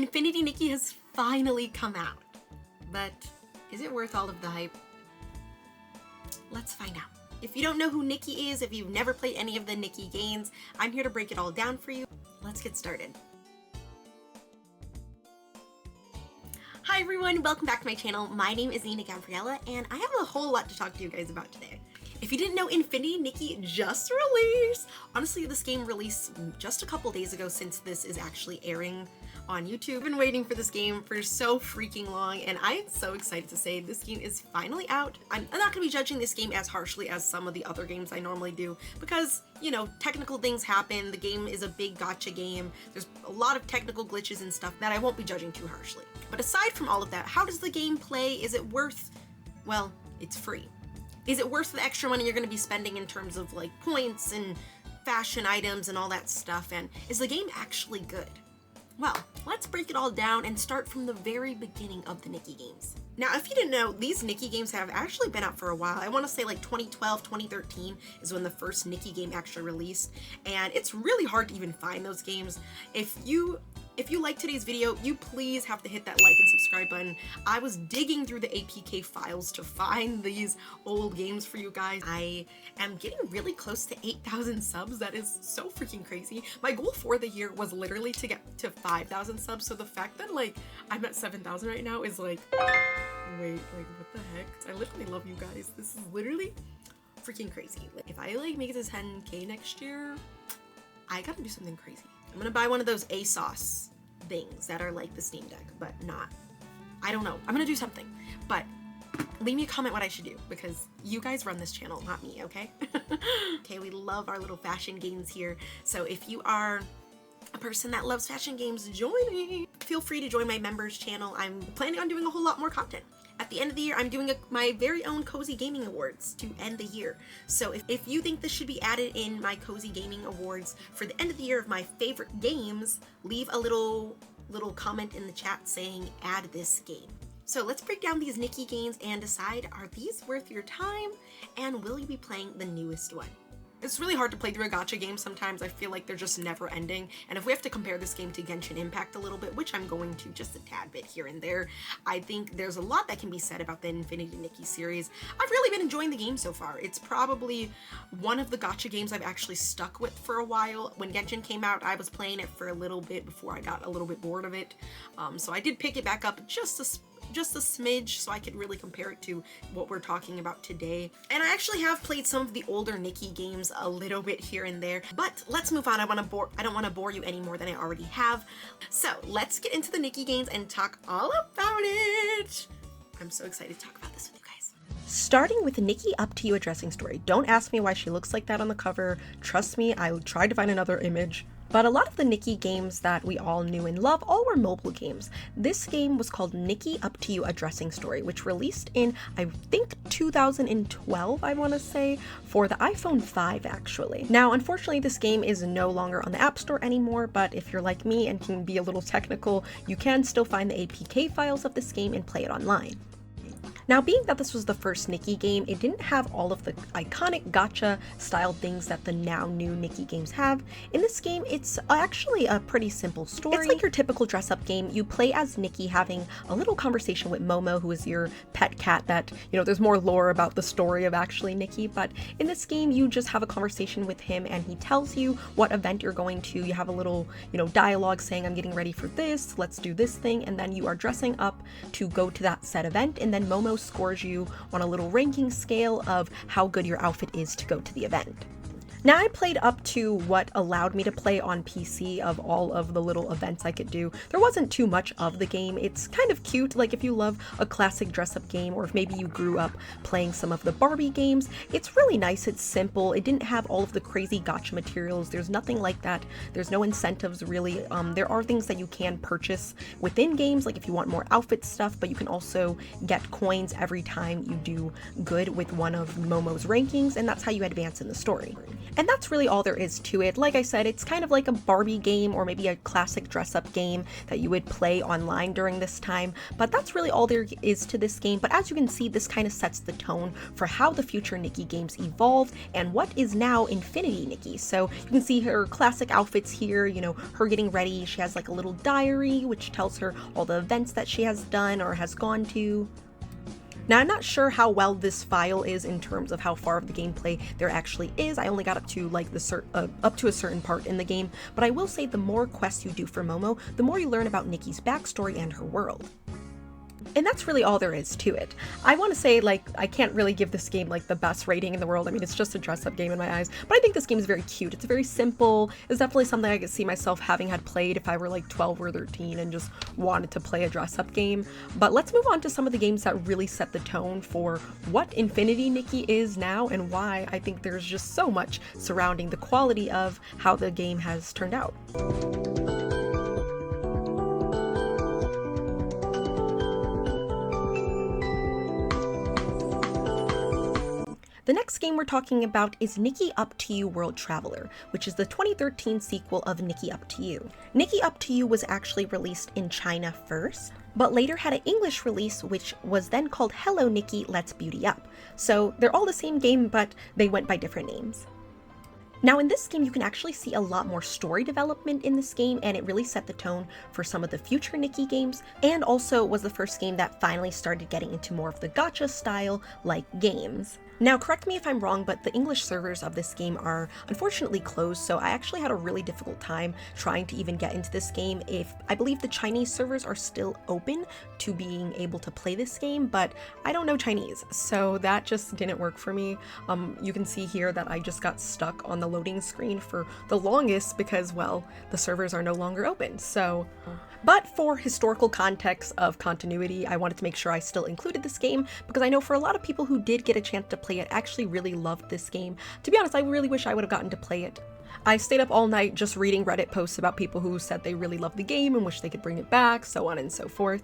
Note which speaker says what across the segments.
Speaker 1: Infinity Nikki has finally come out. But is it worth all of the hype? Let's find out. If you don't know who Nikki is, if you've never played any of the Nikki games, I'm here to break it all down for you. Let's get started. Hi everyone, welcome back to my channel. My name is TheNinaGabriella, and I have a whole lot to talk to you guys about today. If you didn't know, Infinity Nikki just released. Honestly, this game released just a couple days ago since this is actually airing on YouTube. I've been waiting for this game for so freaking long, and I am so excited to say this game is finally out. I'm not going to be judging this game as harshly as some of the other games I normally do because, you know, technical things happen. The game is a big gacha game. There's a lot of technical glitches and stuff that I won't be judging too harshly. But aside from all of that, how does the game play? Is it worth, well, it's free. Is it worth the extra money you're going to be spending in terms of like points and fashion items and all that stuff? And is the game actually good? Well, let's break it all down and start from the very beginning of the Nikki games. Now, if you didn't know, these Nikki games have actually been out for a while. I want to say like 2012, 2013 is when the first Nikki game actually released, and it's really hard to even find those games. If you like today's video, you please have to hit that like and subscribe button. I was digging through the APK files to find these old games for you guys. I am getting really close to 8,000 subs. That is so freaking crazy. My goal for the year was literally to get to 5,000 subs, so the fact that like I'm at 7,000 right now is like, wait, like what the heck? I literally love you guys. This is literally freaking crazy. Like, if I like make it to 10K next year, I gotta do something crazy. I'm gonna buy one of those ASOS things that are like the Steam Deck, but not. I don't know. I'm gonna do something, but leave me a comment what I should do because you guys run this channel, not me, okay? Okay, we love our little fashion games here. So if you are a person that loves fashion games, join me. Feel free to join my members channel. I'm planning on doing a whole lot more content. At the end of the year, I'm doing my very own Cozy Gaming Awards to end the year. So if you think this should be added in my Cozy Gaming Awards for the end of the year of my favorite games, leave a little comment in the chat saying add this game. So let's break down these Nikki games and decide, are these worth your time? And will you be playing the newest one? It's really hard to play through a gacha game sometimes. I feel like they're just never ending. And if we have to compare this game to Genshin Impact a little bit, which I'm going to just a tad bit here and there, I think there's a lot that can be said about the Infinity Nikki series. I've really been enjoying the game so far. It's probably one of the gacha games I've actually stuck with for a while. When Genshin came out, I was playing it for a little bit before I got a little bit bored of it. So I did pick it back up just a smidge so I could really compare it to what we're talking about today. And I actually have played some of the older Nikki games a little bit here and there, but let's move on. I don't want to bore you any more than I already have. So let's get into the Nikki games and talk all about it. I'm so excited to talk about this with you guys. Starting with Nikki Up To You Addressing Story. Don't ask me why she looks like that on the cover. Trust me, I tried to find another image. But a lot of the Nikki games that we all knew and love all were mobile games. This game was called Nikki Up To You Addressing Story, which released in, I think, 2012, I want to say, for the iPhone 5, actually. Now, unfortunately, this game is no longer on the App Store anymore, but if you're like me and can be a little technical, you can still find the APK files of this game and play it online. Now, being that this was the first Nikki game, it didn't have all of the iconic gacha style things that the now new Nikki games have. In this game, it's actually a pretty simple story. It's like your typical dress-up game. You play as Nikki having a little conversation with Momo, who is your pet cat that, you know, there's more lore about the story of actually Nikki, but in this game, you just have a conversation with him and he tells you what event you're going to. You have a little, you know, dialogue saying, I'm getting ready for this, let's do this thing, and then you are dressing up to go to that said event, and then Momo scores you on a little ranking scale of how good your outfit is to go to the event. Now, I played up to what allowed me to play on PC of all of the little events I could do. There wasn't too much of the game. It's kind of cute, like if you love a classic dress-up game, or if maybe you grew up playing some of the Barbie games, it's really nice, it's simple, it didn't have all of the crazy gacha materials, there's nothing like that, there's no incentives really. There are things that you can purchase within games, like if you want more outfit stuff, but you can also get coins every time you do good with one of Momo's rankings, and that's how you advance in the story. And that's really all there is to it. Like I said, it's kind of like a Barbie game or maybe a classic dress-up game that you would play online during this time, but that's really all there is to this game. But as you can see, this kind of sets the tone for how the future Nikki games evolved and what is now Infinity Nikki. So you can see her classic outfits here, you know, her getting ready. She has like a little diary which tells her all the events that she has done or has gone to. Now, I'm not sure how well this file is in terms of how far of the gameplay there actually is. I only got up to like up to a certain part in the game, but I will say the more quests you do for Momo, the more you learn about Nikki's backstory and her world. And that's really all there is to it. I want to say, like, I can't really give this game like the best rating in the world. I mean, it's just a dress-up game in my eyes, but I think this game is very cute. It's very simple. It's definitely something I could see myself having had played if I were like 12 or 13 and just wanted to play a dress-up game. But let's move on to some of the games that really set the tone for what Infinity Nikki is now and why I think there's just so much surrounding the quality of how the game has turned out. The next game we're talking about is Nikki Up to You World Traveler, which is the 2013 sequel of Nikki Up to You. Nikki Up to You was actually released in China first, but later had an English release which was then called Hello Nikki Let's Beauty Up. So they're all the same game, but they went by different names. Now in this game, you can actually see a lot more story development in this game, and it really set the tone for some of the future Nikki games, and also was the first game that finally started getting into more of the gacha style like games. Now, correct me if I'm wrong, but the English servers of this game are unfortunately closed, so I actually had a really difficult time trying to even get into this game. I believe the Chinese servers are still open to being able to play this game, but I don't know Chinese, so that just didn't work for me. You can see here that I just got stuck on the loading screen for the longest because, well, the servers are no longer open, so... But for historical context of continuity, I wanted to make sure I still included this game because I know for a lot of people who did get a chance to play it actually really loved this game. To be honest, I really wish I would have gotten to play it. I stayed up all night just reading Reddit posts about people who said they really loved the game and wish they could bring it back, so on and so forth.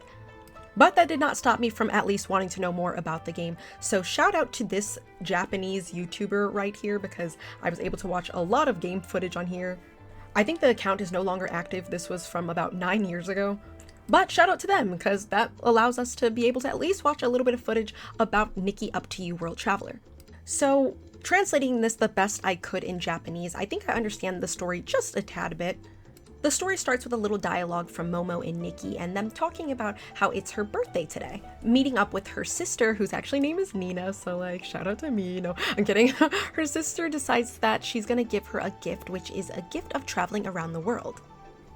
Speaker 1: But that did not stop me from at least wanting to know more about the game. So shout out to this Japanese YouTuber right here because I was able to watch a lot of game footage on here. I think the account is no longer active. This was from about 9 years ago. But shout out to them because that allows us to be able to at least watch a little bit of footage about Nikki Up to You World Traveler. So translating this the best I could in Japanese, I think I understand the story just a tad bit. The story starts with a little dialogue from Momo and Nikki and them talking about how it's her birthday today, meeting up with her sister, whose actually name is Nina, so like shout out to me. No, I'm kidding. Her sister decides that she's gonna give her a gift, which is a gift of traveling around the world.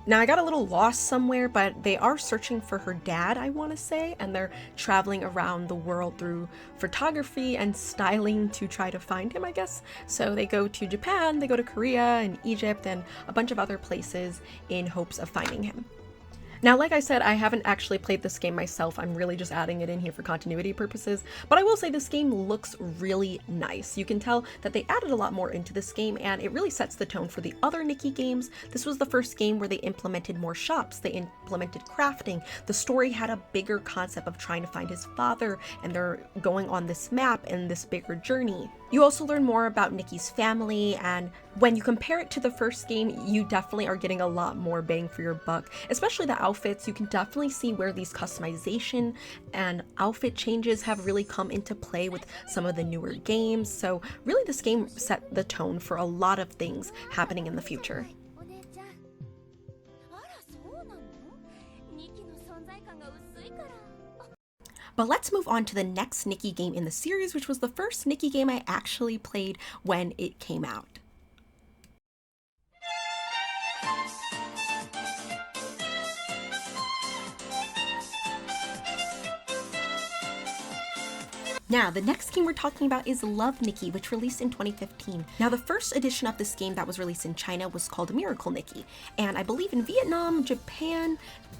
Speaker 1: Now I got a little lost somewhere, but they are searching for her dad, I want to say, and they're traveling around the world through photography and styling to try to find him, I guess. So they go to Japan, they go to Korea and Egypt and a bunch of other places in hopes of finding him. Now, like I said, I haven't actually played this game myself. I'm really just adding it in here for continuity purposes, but I will say this game looks really nice. You can tell that they added a lot more into this game, and it really sets the tone for the other Nikki games. This was the first game where they implemented more shops, they implemented crafting. The story had a bigger concept of trying to find his father, and they're going on this map and this bigger journey. You also learn more about Nikki's family, and when you compare it to the first game, you definitely are getting a lot more bang for your buck, especially the outfits. You can definitely see where these customization and outfit changes have really come into play with some of the newer games. So really this game set the tone for a lot of things happening in the future. But let's move on to the next Nikki game in the series, which was the first Nikki game I actually played when it came out. Now, the next game we're talking about is Love Nikki, which released in 2015. Now, the first edition of this game that was released in China was called Miracle Nikki, and I believe in Vietnam, Japan,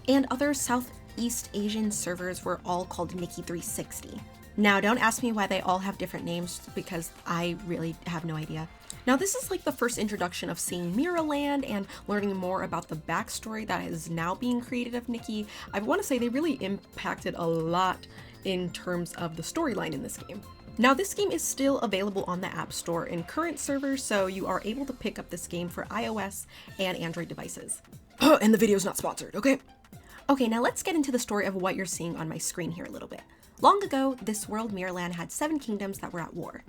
Speaker 1: and other Southeast Asian servers were all called Nikki 360. Now, don't ask me why they all have different names, because I really have no idea. Now, this is like the first introduction of seeing Miraland and learning more about the backstory that is now being created of Nikki. I want to say they really impacted a lot in terms of the storyline in this game. Now this game is still available on the App Store in current servers, so you are able to pick up this game for iOS and Android devices. And the video's not sponsored, okay? Okay, now let's get into the story of what you're seeing on my screen here a little bit. Long ago, this world, Mirrorland, had 7 kingdoms that were at war.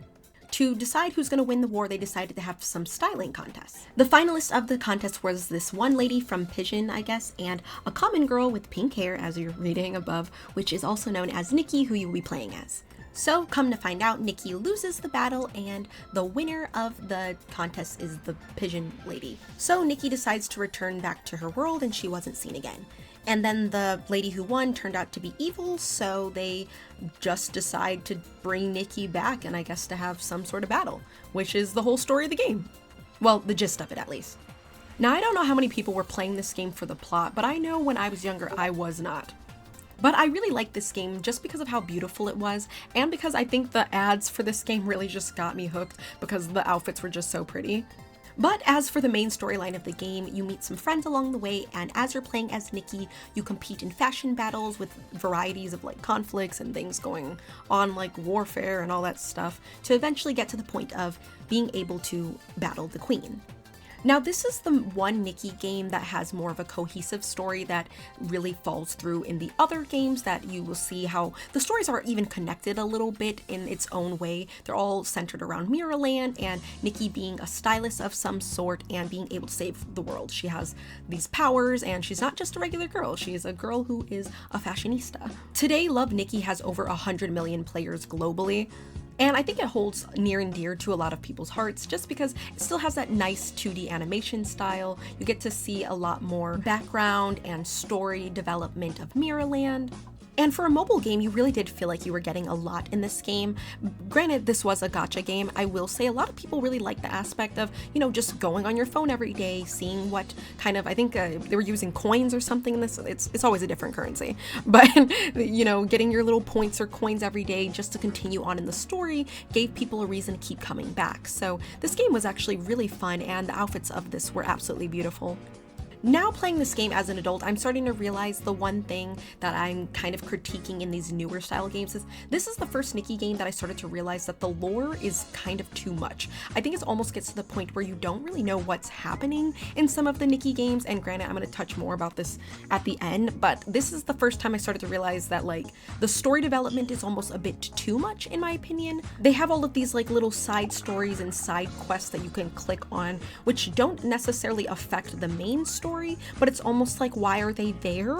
Speaker 1: To decide who's going to win the war, they decided to have some styling contests. The finalist of the contest was this one lady from Pigeon, I guess, and a common girl with pink hair, as you're reading above, which is also known as Nikki, who you'll be playing as. So, come to find out, Nikki loses the battle, and the winner of the contest is the Pigeon lady. So, Nikki decides to return back to her world, and she wasn't seen again. And then the lady who won turned out to be evil, so they just decide to bring Nikki back and I guess to have some sort of battle, which is the whole story of the game. Well, the gist of it at least. Now, I don't know how many people were playing this game for the plot, but I know when I was younger, I was not. But I really liked this game just because of how beautiful it was, and because I think the ads for this game really just got me hooked because the outfits were just so pretty. But as for the main storyline of the game, you meet some friends along the way, and as you're playing as Nikki, you compete in fashion battles with varieties of like conflicts and things going on like warfare and all that stuff to eventually get to the point of being able to battle the queen. Now, this is the one Nikki game that has more of a cohesive story that really falls through in the other games, that you will see how the stories are even connected a little bit in its own way. They're all centered around Mirrorland and Nikki being a stylist of some sort and being able to save the world. She has these powers, and she's not just a regular girl. She is a girl who is a fashionista. Today, Love Nikki has over 100 million players globally. And I think it holds near and dear to a lot of people's hearts just because it still has that nice 2D animation style. You get to see a lot more background and story development of Mirrorland. And for a mobile game, you really did feel like you were getting a lot in this game. Granted, this was a gacha game. I will say a lot of people really like the aspect of, you know, just going on your phone every day, seeing what kind of, I think they were using coins or something in this. It's always a different currency. But, you know, getting your little points or coins every day just to continue on in the story gave people a reason to keep coming back. So this game was actually really fun, and the outfits of this were absolutely beautiful. Now playing this game as an adult, I'm starting to realize the one thing that I'm kind of critiquing in these newer style games is this is the first Nikki game that I started to realize that the lore is kind of too much. I think it almost gets to the point where you don't really know what's happening in some of the Nikki games, and granted, I'm going to touch more about this at the end, but this is the first time I started to realize that like the story development is almost a bit too much in my opinion. They have all of these like little side stories and side quests that you can click on, which don't necessarily affect the main story, but it's almost like, why are they there?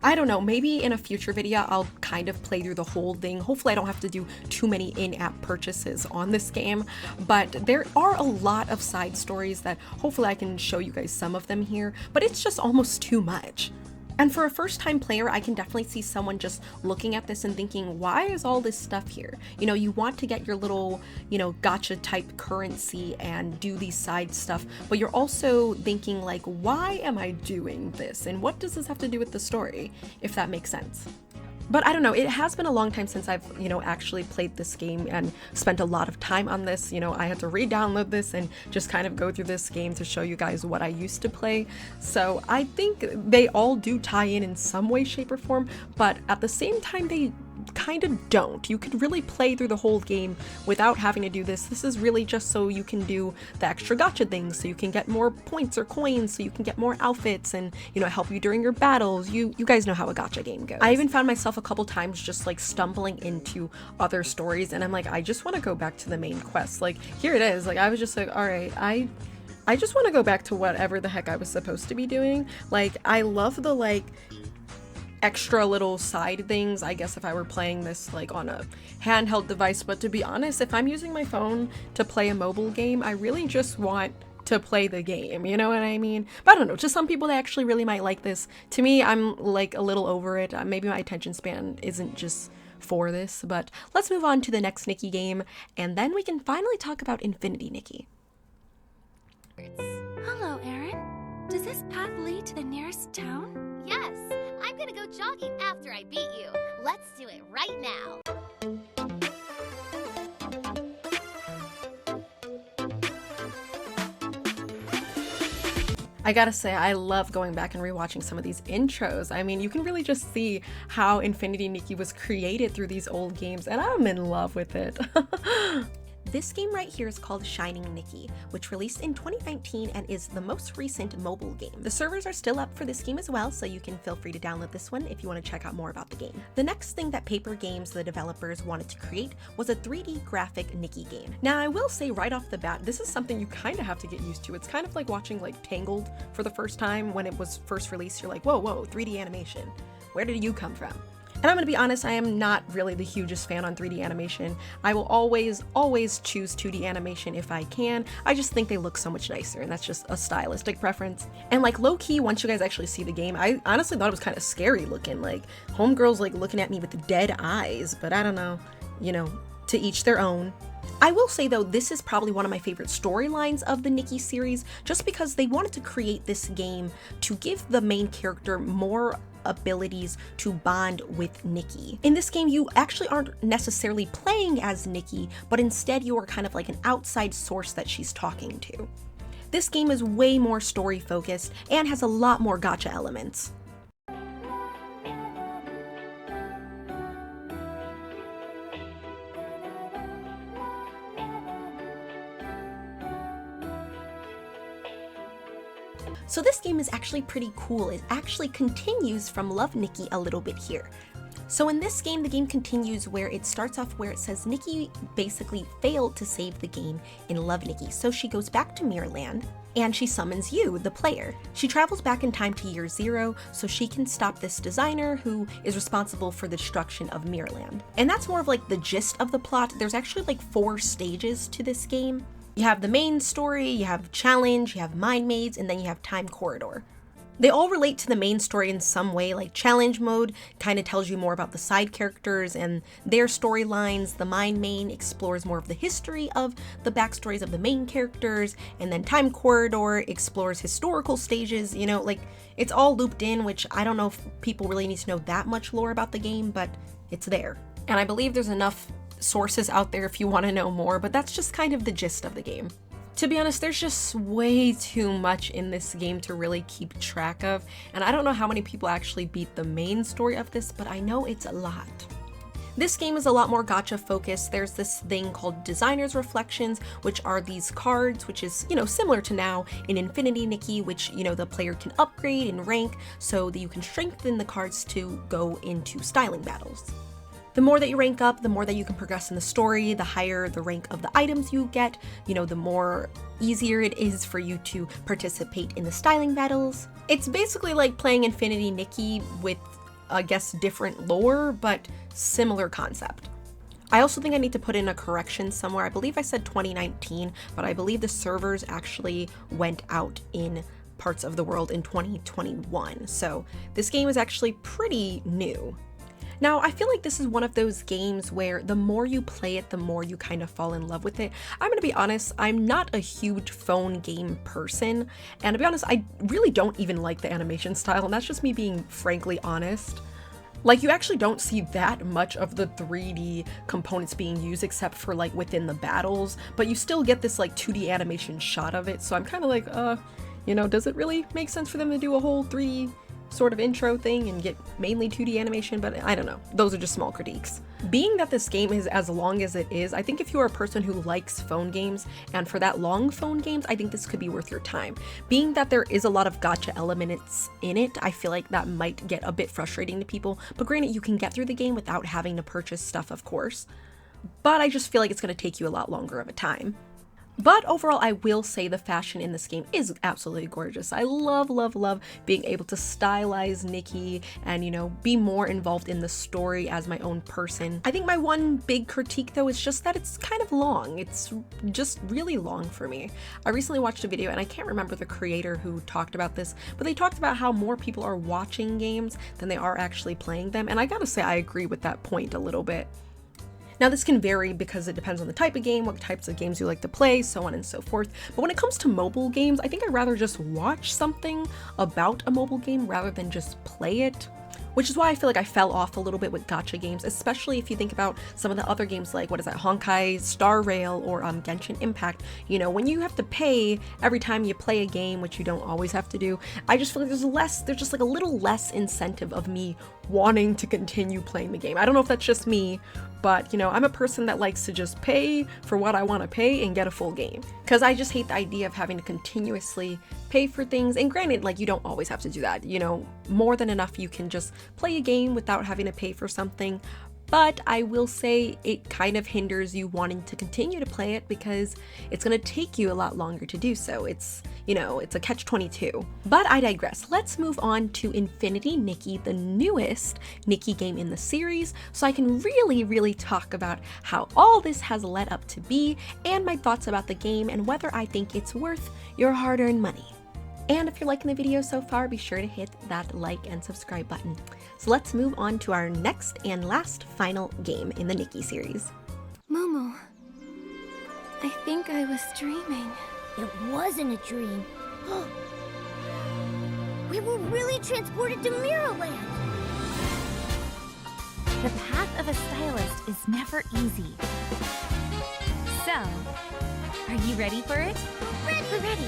Speaker 1: I don't know, maybe in a future video I'll kind of play through the whole thing. Hopefully I don't have to do too many in-app purchases on this game, but there are a lot of side stories that hopefully I can show you guys some of them here, but it's just almost too much. And for a first-time player, I can definitely see someone just looking at this and thinking, why is all this stuff here? You know, you want to get your little, you know, gacha type currency and do these side stuff, but you're also thinking like, why am I doing this? And what does this have to do with the story, if that makes sense? But I don't know, it has been a long time since I've, you know, actually played this game and spent a lot of time on this. You know, I had to re-download this and just kind of go through this game to show you guys what I used to play. So I think they all do tie in some way, shape, or form, but at the same time, they kind of don't. You could really play through the whole game without having to do this. This is really just so you can do the extra gacha things, so you can get more points or coins, so you can get more outfits and, you know, help you during your battles. You guys know how a gacha game goes. I even found myself a couple times just like stumbling into other stories, and I'm like, I just want to go back to the main quest. Like, here it is. Like, I was just like, all right, I just want to go back to whatever the heck I was supposed to be doing. Like, I love the like extra little side things, I guess, if I were playing this like on a handheld device, but to be honest, if I'm using my phone to play a mobile game, I really just want to play the game, you know what I mean? But I don't know, to some people they actually really might like this. To me, I'm like a little over it. Maybe my attention span isn't just for this, but let's move on to the next Nikki game, and then we can finally talk about Infinity Nikki.
Speaker 2: Hello, Aaron. Does this path lead to the nearest town?
Speaker 3: Yes, I'm gonna go jogging after I beat you. Let's do it right now.
Speaker 1: I gotta say, I love going back and rewatching some of these intros. I mean, you can really just see how Infinity Nikki was created through these old games, and I'm in love with it. This game right here is called Shining Nikki, which released in 2019 and is the most recent mobile game. The servers are still up for this game as well, so you can feel free to download this one if you want to check out more about the game. The next thing that Paper Games, the developers, wanted to create was a 3D graphic Nikki game. Now, I will say right off the bat, this is something you kind of have to get used to. It's kind of like watching like Tangled for the first time when it was first released. You're like, whoa, 3D animation. Where did you come from? And I'm gonna be honest, I am not really the hugest fan on 3D animation. I will always choose 2D animation if I can. I just think they look so much nicer, and that's just a stylistic preference. And like low-key, once you guys actually see the game, I honestly thought it was kind of scary looking. Like, homegirl's like looking at me with dead eyes, but I don't know, you know, to each their own. I will say though, this is probably one of my favorite storylines of the Nikki series, just because they wanted to create this game to give the main character more abilities to bond with Nikki. In this game, you actually aren't necessarily playing as Nikki, but instead you are kind of like an outside source that she's talking to. This game is way more story focused and has a lot more gacha elements. So this game is actually pretty cool. It actually continues from Love Nikki a little bit here. So in this game, the game continues where it starts off where it says Nikki basically failed to save the game in Love Nikki. So she goes back to Mirrorland and she summons you, the player. She travels back in time to year 0 so she can stop this designer who is responsible for the destruction of Mirrorland. And that's more of like the gist of the plot. There's actually like 4 stages to this game. You have the main story, you have challenge, you have mind maids, and then you have time corridor. They all relate to the main story in some way. Like challenge mode kind of tells you more about the side characters and their storylines. The mind main explores more of the history of the backstories of the main characters, and then time corridor explores historical stages. You know, like it's all looped in, which I don't know if people really need to know that much lore about the game, but it's there. And I believe there's enough sources out there if you want to know more, but that's just kind of the gist of the game. To be honest, there's just way too much in this game to really keep track of, and I don't know how many people actually beat the main story of this, but I know it's a lot. This game is a lot more gacha focused. There's this thing called Designer's Reflections, which are these cards, which is, you know, similar to now in Infinity Nikki, which, you know, the player can upgrade and rank so that you can strengthen the cards to go into styling battles. The more that you rank up, the more that you can progress in the story, the higher the rank of the items you get, you know, the more easier it is for you to participate in the styling battles. It's basically like playing Infinity Nikki with, I guess, different lore, but similar concept. I also think I need to put in a correction somewhere. I believe I said 2019, but I believe the servers actually went out in parts of the world in 2021. So this game is actually pretty new. Now, I feel like this is one of those games where the more you play it, the more you kind of fall in love with it. I'm gonna be honest, I'm not a huge phone game person, and to be honest, I really don't even like the animation style, and that's just me being frankly honest. Like, you actually don't see that much of the 3D components being used except for like within the battles, but you still get this like 2D animation shot of it, so I'm kind of like, you know, does it really make sense for them to do a whole 3D sort of intro thing and get mainly 2D animation? But I don't know. Those are just small critiques. Being that this game is as long as it is, I think if you're a person who likes phone games, and for that long phone games, I think this could be worth your time. Being that there is a lot of gacha elements in it, I feel like that might get a bit frustrating to people, but granted, you can get through the game without having to purchase stuff, of course. But I just feel like it's going to take you a lot longer of a time. But overall, I will say the fashion in this game is absolutely gorgeous. I love being able to stylize Nikki and, you know, be more involved in the story as my own person. I think my one big critique though is just that it's kind of long. It's just really long for me. I recently watched a video, and I can't remember the creator who talked about this, but they talked about how more people are watching games than they are actually playing them, and I gotta say I agree with that point a little bit. Now, this can vary because it depends on the type of game, what types of games you like to play, so on and so forth. But when it comes to mobile games, I think I'd rather just watch something about a mobile game rather than just play it. which is why I feel like I fell off a little bit with gacha games, especially if you think about some of the other games like, what is that, Honkai Star Rail or Genshin Impact. You know, when you have to pay every time you play a game, which you don't always have to do, I just feel like there's just like a little less incentive of me wanting to continue playing the game. I don't know if that's just me, but you know, I'm a person that likes to just pay for what I want to pay and get a full game, because I just hate the idea of having to continuously pay for things. And granted, like, you don't always have to do that, you know, more than enough you can just play a game without having to pay for something. But I will say it kind of hinders you wanting to continue to play it because it's going to take you a lot longer to do so. It's, you know, it's a catch-22. But I digress. Let's move on to Infinity Nikki, the newest Nikki game in the series, so I can really talk about how all this has led up to be and my thoughts about the game and whether I think it's worth your hard-earned money. And if you're liking the video so far, be sure to hit that like and subscribe button. So let's move on to our next and last final game in the Nikki series.
Speaker 2: Momo, I think I was dreaming.
Speaker 3: It wasn't a dream. We were really transported to Mirrorland.
Speaker 2: The path of a stylist is never easy. So, are you ready for it?
Speaker 3: We're ready.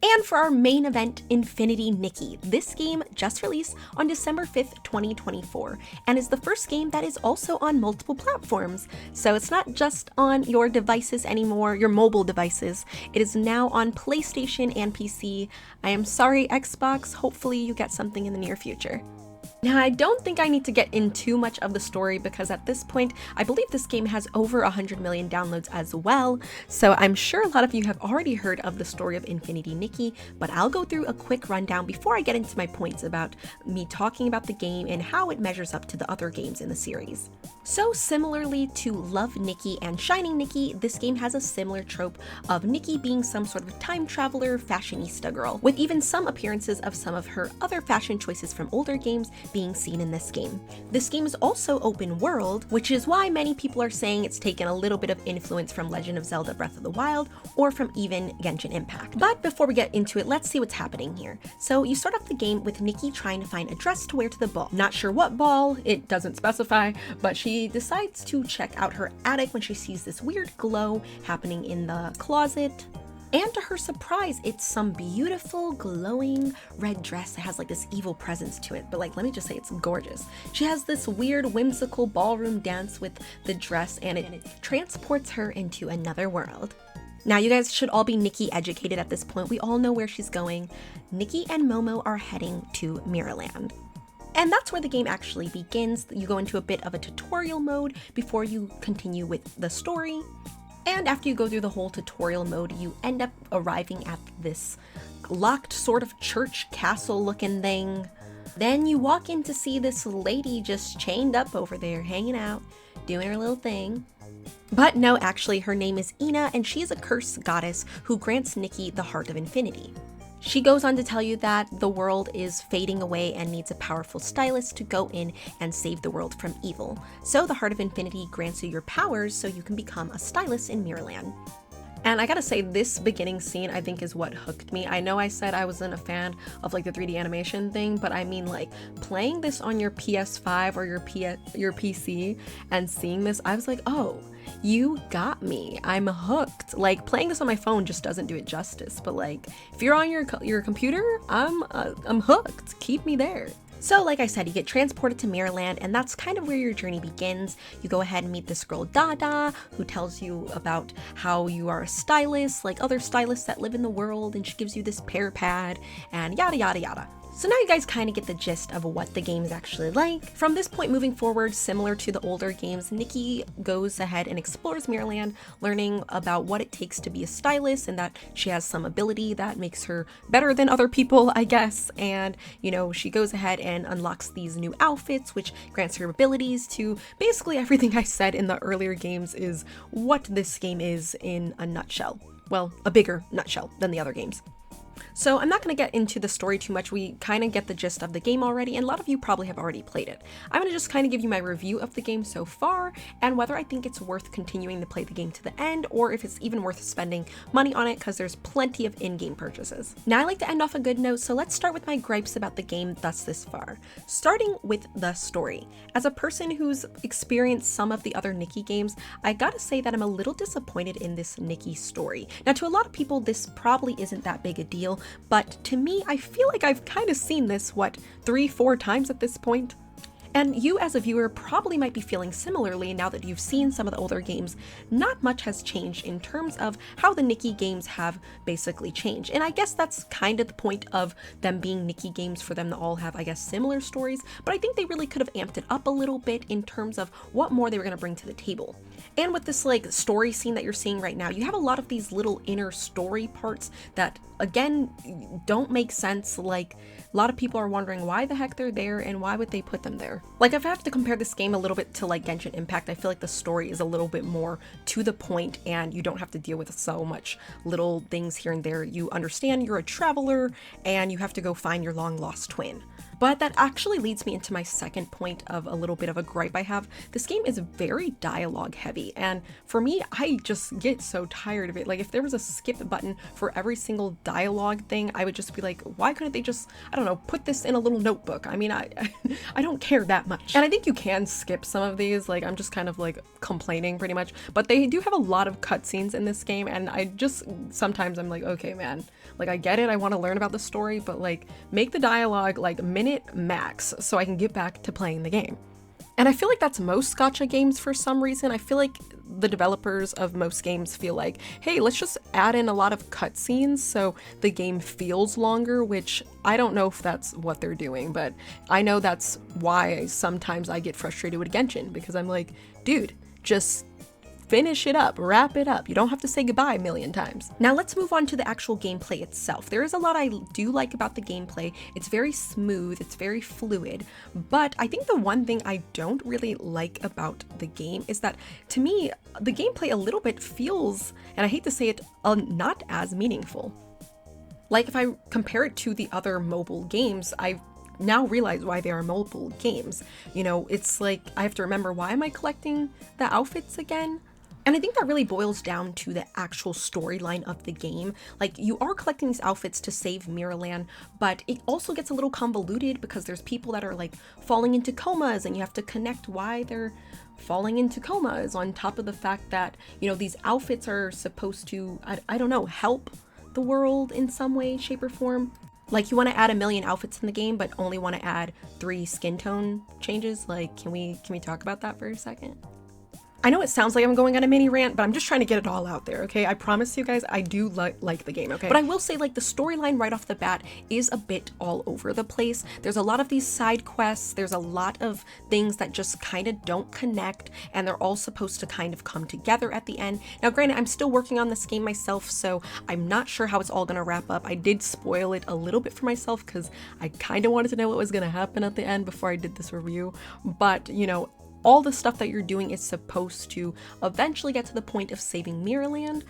Speaker 1: And for our main event, Infinity Nikki. This game just released on December 5th, 2024, and is the first game that is also on multiple platforms. So it's not just on your devices anymore, your mobile devices. It is now on PlayStation and PC. I am sorry, Xbox, hopefully you get something in the near future. Now, I don't think I need to get in too much of the story because at this point, I believe this game has over 100 million downloads as well, so I'm sure a lot of you have already heard of the story of Infinity Nikki, but I'll go through a quick rundown before I get into my points about me talking about the game and how it measures up to the other games in the series. So similarly to Love Nikki and Shining Nikki, this game has a similar trope of Nikki being some sort of time traveler, fashionista girl, with even some appearances of some of her other fashion choices from older games being seen in this game. This game is also open world, which is why many people are saying it's taken a little bit of influence from Legend of Zelda Breath of the Wild or from even Genshin Impact. But before we get into it, let's see what's happening here. So you start off the game with Nikki trying to find a dress to wear to the ball. Not sure what ball, it doesn't specify, but she decides to check out her attic when she sees this weird glow happening in the closet. And to her surprise, it's some beautiful, glowing red dress that has like this evil presence to it. But like, let me just say, it's gorgeous. She has this weird, whimsical ballroom dance with the dress, and it transports her into another world. Now, you guys should all be Nikki educated at this point. We all know where she's going. Nikki and Momo are heading to Mirrorland. And that's where the game actually begins. You go into a bit of a tutorial mode before you continue with the story. And after you go through the whole tutorial mode, you end up arriving at this locked sort of church castle looking thing. Then you walk in to see this lady just chained up over there, hanging out, doing her little thing. But no, actually, her name is Ina, and she is a cursed goddess who grants Nikki the Heart of Infinity. She goes on to tell you that the world is fading away and needs a powerful stylist to go in and save the world from evil. So the Heart of Infinity grants you your powers so you can become a stylist in Mirrorland. And I gotta say, this beginning scene I think is what hooked me. I know I said I wasn't a fan of like the 3D animation thing, but I mean, like, playing this on your PS5 or your PC and seeing this, I was like, oh, you got me. I'm hooked. Like, playing this on my phone just doesn't do it justice, but like, if you're on your computer, I'm hooked. Keep me there. So like I said, you get transported to Mirrorland, and that's kind of where your journey begins. You go ahead and meet this girl Dada, who tells you about how you are a stylist, like other stylists that live in the world, and she gives you this pear pad, and yada yada yada. So now you guys kind of get the gist of what the game is actually like. From this point moving forward, similar to the older games, Nikki goes ahead and explores Mirrorland, learning about what it takes to be a stylist and that she has some ability that makes her better than other people, I guess. And, you know, she goes ahead and unlocks these new outfits, which grants her abilities to basically everything I said in the earlier games is what this game is in a nutshell. Well, a bigger nutshell than the other games. So I'm not going to get into the story too much. We kind of get the gist of the game already, and a lot of you probably have already played it. I'm going to just kind of give you my review of the game so far, and whether I think it's worth continuing to play the game to the end, or if it's even worth spending money on it, because there's plenty of in-game purchases. Now I like to end off a good note, so let's start with my gripes about the game thus this far. Starting with the story. As a person who's experienced some of the other Nikki games, I gotta say that I'm a little disappointed in this Nikki story. Now to a lot of people, this probably isn't that big a deal, but to me, I feel like I've kind of seen this, 3-4 times at this point? And you as a viewer probably might be feeling similarly now that you've seen some of the older games. Not much has changed in terms of how the Nikki games have basically changed. And I guess that's kind of the point of them being Nikki games, for them to all have, I guess, similar stories, but I think they really could have amped it up a little bit in terms of what more they were going to bring to the table. And with this story scene that you're seeing right now, you have a lot of these little inner story parts that, again, don't make sense. Like, a lot of people are wondering why the heck they're there and why would they put them there. Like, if I have to compare this game a little bit to Genshin Impact, I feel like the story is a little bit more to the point and you don't have to deal with so much little things here and there. You understand you're a traveler and you have to go find your long lost twin. But that actually leads me into my second point of a little bit of a gripe I have. This game is very dialogue heavy, and for me, I just get so tired of it. Like, if there was a skip button for every single dialogue thing, I would just be like, why couldn't they just, I don't know, put this in a little notebook? I mean, I don't care that much. And I think you can skip some of these, I'm just kind of complaining pretty much, but they do have a lot of cutscenes in this game, and sometimes I'm like, okay, man, I get it, I want to learn about the story, but make the dialogue minute max so I can get back to playing the game. And I feel like that's most gacha games for some reason. I feel like the developers of most games feel like, hey, let's just add in a lot of cutscenes so the game feels longer, which I don't know if that's what they're doing, but I know that's why sometimes I get frustrated with Genshin, because I'm like, dude, just finish it up, wrap it up. You don't have to say goodbye a million times. Now let's move on to the actual gameplay itself. There is a lot I do like about the gameplay. It's very smooth, it's very fluid, but I think the one thing I don't really like about the game is that, to me, the gameplay a little bit feels, and I hate to say it, not as meaningful. Like, if I compare it to the other mobile games, I now realize why they are mobile games. You know, it's like, I have to remember, why am I collecting the outfits again? And I think that really boils down to the actual storyline of the game. You are collecting these outfits to save Mirrorland, but it also gets a little convoluted because there's people that are falling into comas, and you have to connect why they're falling into comas, on top of the fact that, these outfits are supposed to, I don't know, help the world in some way, shape, or form. You want to add 1 million outfits in the game, but only want to add 3 skin tone changes. Can we talk about that for a second? I know it sounds like I'm going on a mini rant, but I'm just trying to get it all out there, okay? I promise you guys, I do like the game, okay? But I will say, the storyline right off the bat is a bit all over the place. There's a lot of these side quests, there's a lot of things that just kind of don't connect, and they're all supposed to kind of come together at the end. Now, granted, I'm still working on this game myself, so I'm not sure how it's all gonna wrap up. I did spoil it a little bit for myself, because I kind of wanted to know what was gonna happen at the end before I did this review, but, all the stuff that you're doing is supposed to eventually get to the point of saving Mirrorland,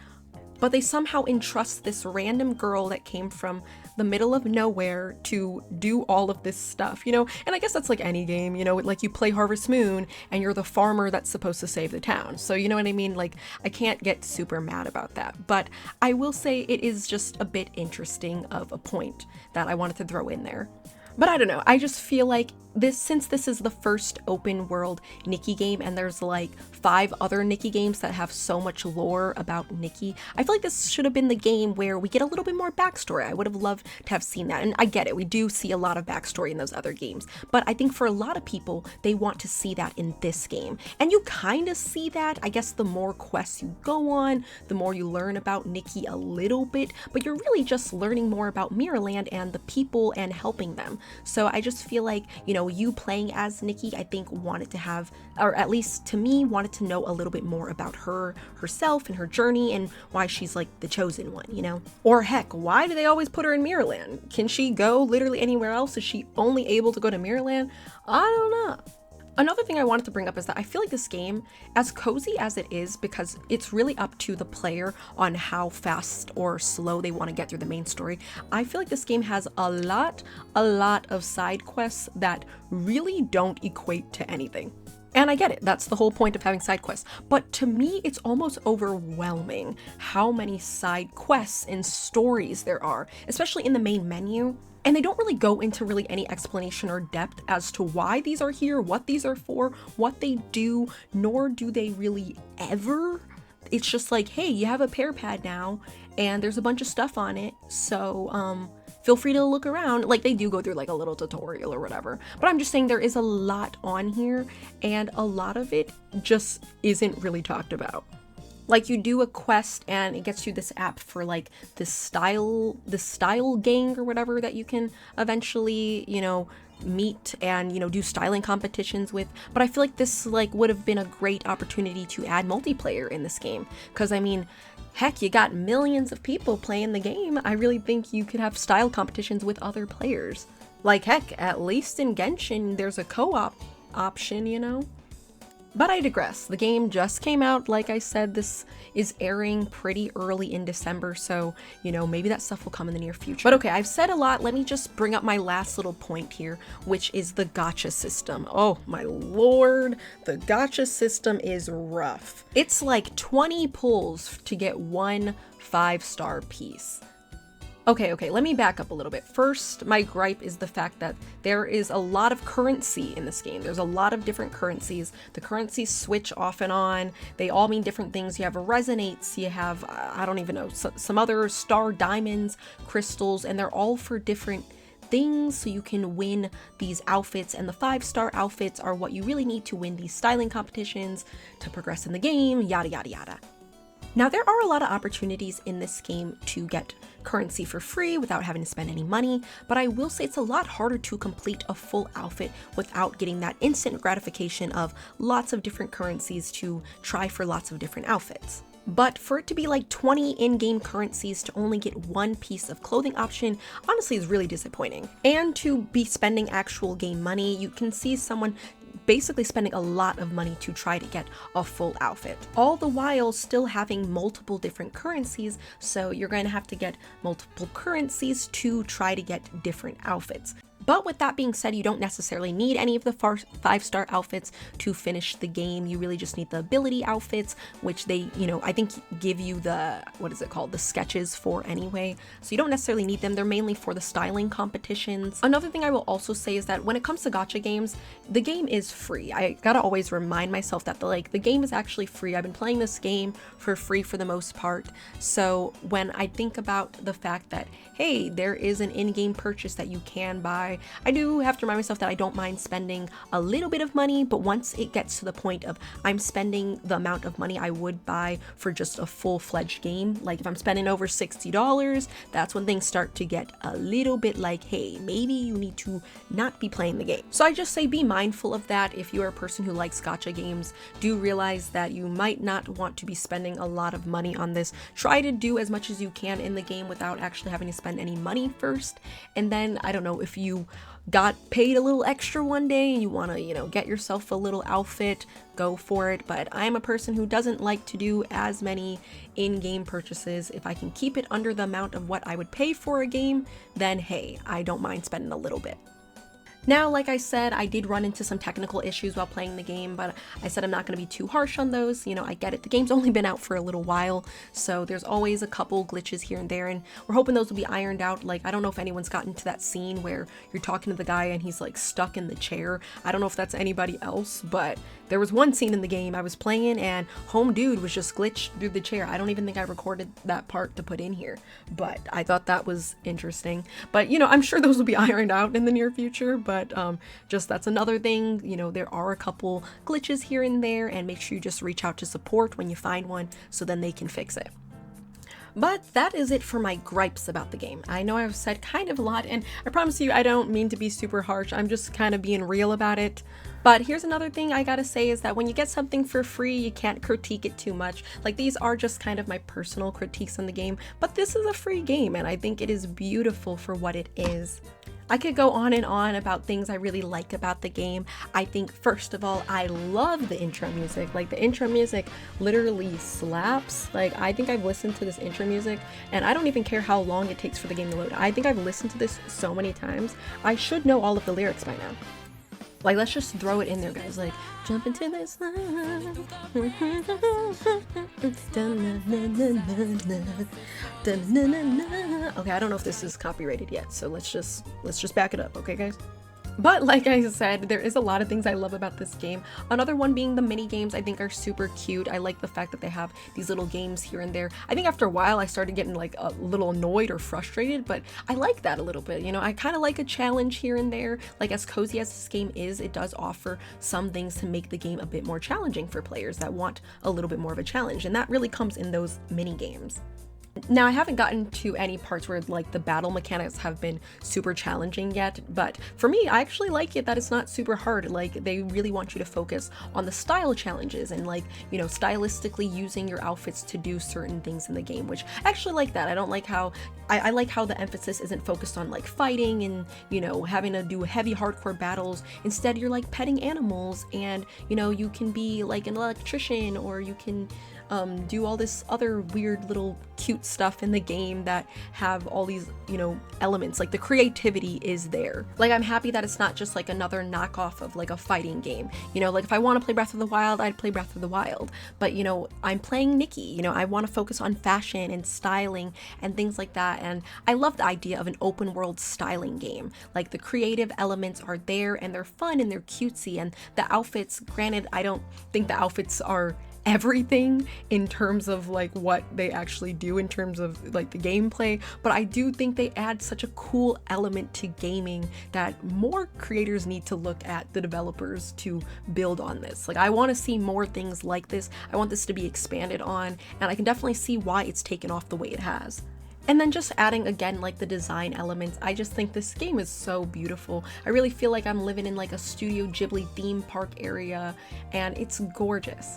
Speaker 1: but they somehow entrust this random girl that came from the middle of nowhere to do all of this stuff, and I guess that's like any game, you play Harvest Moon and you're the farmer that's supposed to save the town, so you know what I mean? I can't get super mad about that, but I will say it is just a bit interesting of a point that I wanted to throw in there. But I don't know, I just feel like since this is the first open world Nikki game, and there's 5 other Nikki games that have so much lore about Nikki, I feel like this should have been the game where we get a little bit more backstory. I would have loved to have seen that, and I get it, we do see a lot of backstory in those other games, but I think for a lot of people, they want to see that in this game, and you kind of see that. I guess the more quests you go on, the more you learn about Nikki a little bit, but you're really just learning more about Mirrorland and the people and helping them. So I just feel like, you playing as Nikki, I think wanted to have, or at least to me, wanted to know a little bit more about herself and her journey and why she's the chosen one, Or heck, why do they always put her in Mirrorland? Can she go literally anywhere else? Is she only able to go to Mirrorland? I don't know. Another thing I wanted to bring up is that I feel like this game, as cozy as it is, because it's really up to the player on how fast or slow they want to get through the main story, I feel like this game has a lot of side quests that really don't equate to anything. And I get it, that's the whole point of having side quests. But to me, it's almost overwhelming how many side quests and stories there are, especially in the main menu. And they don't really go into really any explanation or depth as to why these are here, what these are for, what they do, nor do they really ever. It's just like, hey, you have a pear pad now, and there's a bunch of stuff on it, so feel free to look around. Like, they do go through like a little tutorial or whatever. But I'm just saying there is a lot on here, and a lot of it just isn't really talked about. Like, you do a quest and it gets you this app for like this style gang or whatever that you can eventually, you know, meet and, you know, do styling competitions with. But I feel like this like would have been a great opportunity to add multiplayer in this game, because I mean, heck, you got millions of people playing the game. I really think you could have style competitions with other players. Like, heck, at least in Genshin there's a co-op option, you know. But I digress. The game just came out. Like I said, this is airing pretty early in December, so, you know, maybe that stuff will come in the near future. But okay, I've said a lot. Let me just bring up my last little point here, which is the gacha system. Oh my lord, the gacha system is rough. It's like 20 pulls to get one 5-star piece. Okay, let me back up a little bit. First, my gripe is the fact that there is a lot of currency in this game. There's a lot of different currencies. The currencies switch off and on. They all mean different things. You have resonates, you have, I don't even know, some other star diamonds, crystals, and they're all for different things, so you can win these outfits, and the 5-star outfits are what you really need to win these styling competitions to progress in the game, yada yada yada. Now, there are a lot of opportunities in this game to get currency for free without having to spend any money, but I will say it's a lot harder to complete a full outfit without getting that instant gratification of lots of different currencies to try for lots of different outfits. But for it to be like 20 in-game currencies to only get one piece of clothing option, honestly is really disappointing. And to be spending actual game money, you can see someone basically spending a lot of money to try to get a full outfit, all the while still having multiple different currencies, so you're going to have to get multiple currencies to try to get different outfits. But with that being said, you don't necessarily need any of the 5-star outfits to finish the game. You really just need the ability outfits, which they, you know, I think give you the, what is it called, the sketches for anyway. So you don't necessarily need them. They're mainly for the styling competitions. Another thing I will also say is that when it comes to gacha games, the game is free. I gotta always remind myself that the game is actually free. I've been playing this game for free for the most part. So when I think about the fact that, hey, there is an in-game purchase that you can buy, I do have to remind myself that I don't mind spending a little bit of money, but once it gets to the point of I'm spending the amount of money I would buy for just a full-fledged game, like if I'm spending over $60, that's when things start to get a little bit like, hey, maybe you need to not be playing the game. So I just say be mindful of that. If you're a person who likes gacha games, do realize that you might not want to be spending a lot of money on this. Try to do as much as you can in the game without actually having to spend any money first, and then, I don't know, if you got paid a little extra one day and you want to, you know, get yourself a little outfit, go for it. But I'm a person who doesn't like to do as many in-game purchases. If I can keep it under the amount of what I would pay for a game, then hey, I don't mind spending a little bit. Now, like I said, I did run into some technical issues while playing the game, but I said I'm not going to be too harsh on those. You know, I get it. The game's only been out for a little while, so there's always a couple glitches here and there, and we're hoping those will be ironed out. Like, I don't know if anyone's gotten to that scene where you're talking to the guy and he's like stuck in the chair. I don't know if that's anybody else, but there was one scene in the game I was playing and home dude was just glitched through the chair. I don't even think I recorded that part to put in here, but I thought that was interesting. But, you know, I'm sure those will be ironed out in the near future, but just that's another thing. You know, there are a couple glitches here and there, and make sure you just reach out to support when you find one so then they can fix it. But that is it for my gripes about the game. I know I've said kind of a lot, and I promise you I don't mean to be super harsh. I'm just kind of being real about it. But here's another thing I gotta say is that when you get something for free, you can't critique it too much. Like, these are just kind of my personal critiques on the game, but this is a free game and I think it is beautiful for what it is. I could go on and on about things I really like about the game. I think, first of all, I love the intro music. Like, the intro music literally slaps. Like, I think I've listened to this intro music, and I don't even care how long it takes for the game to load. I think I've listened to this so many times. I should know all of the lyrics by now. Like, let's just throw it in there, guys. Like, jump into this love. Okay, I don't know if this is copyrighted yet, so let's just back it up, okay, guys? But like I said, there is a lot of things I love about this game. Another one being the mini games I think are super cute. I like the fact that they have these little games here and there. I think after a while I started getting like a little annoyed or frustrated, but I like that a little bit. You know, I kind of like a challenge here and there. Like, as cozy as this game is, it does offer some things to make the game a bit more challenging for players that want a little bit more of a challenge, and that really comes in those mini games. Now, I haven't gotten to any parts where like the battle mechanics have been super challenging yet, but for me, I actually like it that it's not super hard. Like, they really want you to focus on the style challenges and, like, you know, stylistically using your outfits to do certain things in the game, which I actually like that. I don't like how I like how the emphasis isn't focused on like fighting and, you know, having to do heavy hardcore battles. Instead, you're like petting animals, and, you know, you can be like an electrician, or you can do all this other weird little cute stuff in the game that have all these, you know, elements. Like, the creativity is there. Like, I'm happy that it's not just like another knockoff of like a fighting game. You know, like, if I want to play Breath of the Wild, I'd play Breath of the Wild. But, you know, I'm playing Nikki. You know, I want to focus on fashion and styling and things like that. And I love the idea of an open world styling game. Like, the creative elements are there, and they're fun and they're cutesy, and the outfits, granted, I don't think the outfits are everything in terms of like what they actually do in terms of like the gameplay, but I do think they add such a cool element to gaming that more creators need to look at the developers to build on this. Like, I want to see more things like this. I want this to be expanded on, and I can definitely see why it's taken off the way it has. And then just adding again like the design elements, I just think this game is so beautiful. I really feel like I'm living in like a Studio Ghibli theme park area, and it's gorgeous.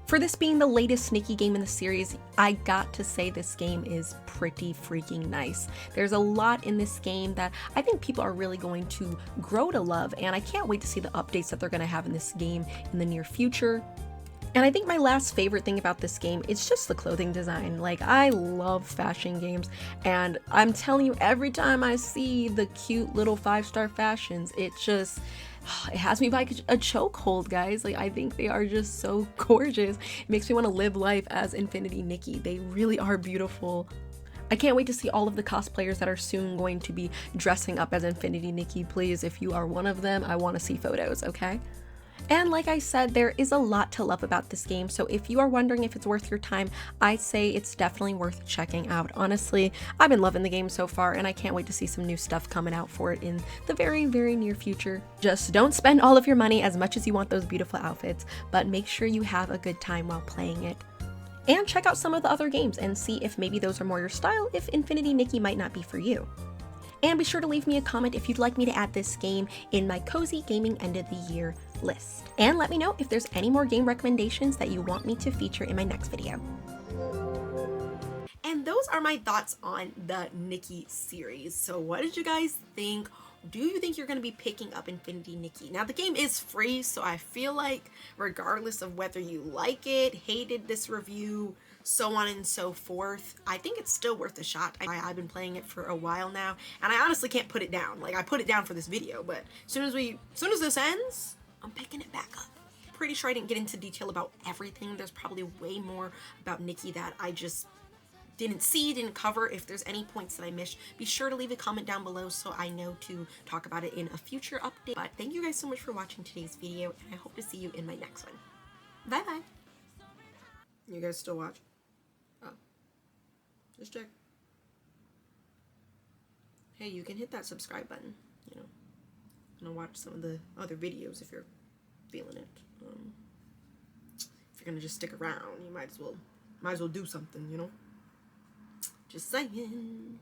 Speaker 1: For this being the latest Nikki game in the series, I got to say this game is pretty freaking nice. There's a lot in this game that I think people are really going to grow to love, and I can't wait to see the updates that they're going to have in this game in the near future. And I think my last favorite thing about this game is just the clothing design. Like, I love fashion games, and I'm telling you, every time I see the cute little 5-star fashions, it has me by a chokehold, guys. Like, I think they are just so gorgeous. It makes me want to live life as Infinity Nikki. They really are beautiful. I can't wait to see all of the cosplayers that are soon going to be dressing up as Infinity Nikki. Please, if you are one of them, I want to see photos, okay? And like I said, there is a lot to love about this game, so if you are wondering if it's worth your time, I'd say it's definitely worth checking out. Honestly, I've been loving the game so far, and I can't wait to see some new stuff coming out for it in the very, very near future. Just don't spend all of your money as much as you want those beautiful outfits, but make sure you have a good time while playing it. And check out some of the other games and see if maybe those are more your style, if Infinity Nikki might not be for you. And be sure to leave me a comment if you'd like me to add this game in my cozy gaming end of the year list. And let me know if there's any more game recommendations that you want me to feature in my next video. And those are my thoughts on the Nikki series. So what did you guys think? Do you think you're going to be picking up Infinity Nikki? Now, the game is free, so I feel like regardless of whether you like it, hated this review, so on and so forth, I think it's still worth a shot. I've been playing it for a while now, and I honestly can't put it down. Like, I put it down for this video, but as soon as this ends, I'm picking it back up. Pretty sure I didn't get into detail about everything. There's probably way more about Nikki that I just didn't cover. If there's any points that I missed, be sure to leave a comment down below so I know to talk about it in a future update. But thank you guys so much for watching today's video, and I hope to see you in my next one. Bye bye. You guys still watch? Oh, just check. Hey, you can hit that subscribe button, you know, and watch some of the other videos if you're feeling it. If you're gonna just stick around, you might as well do something, you know. Just saying.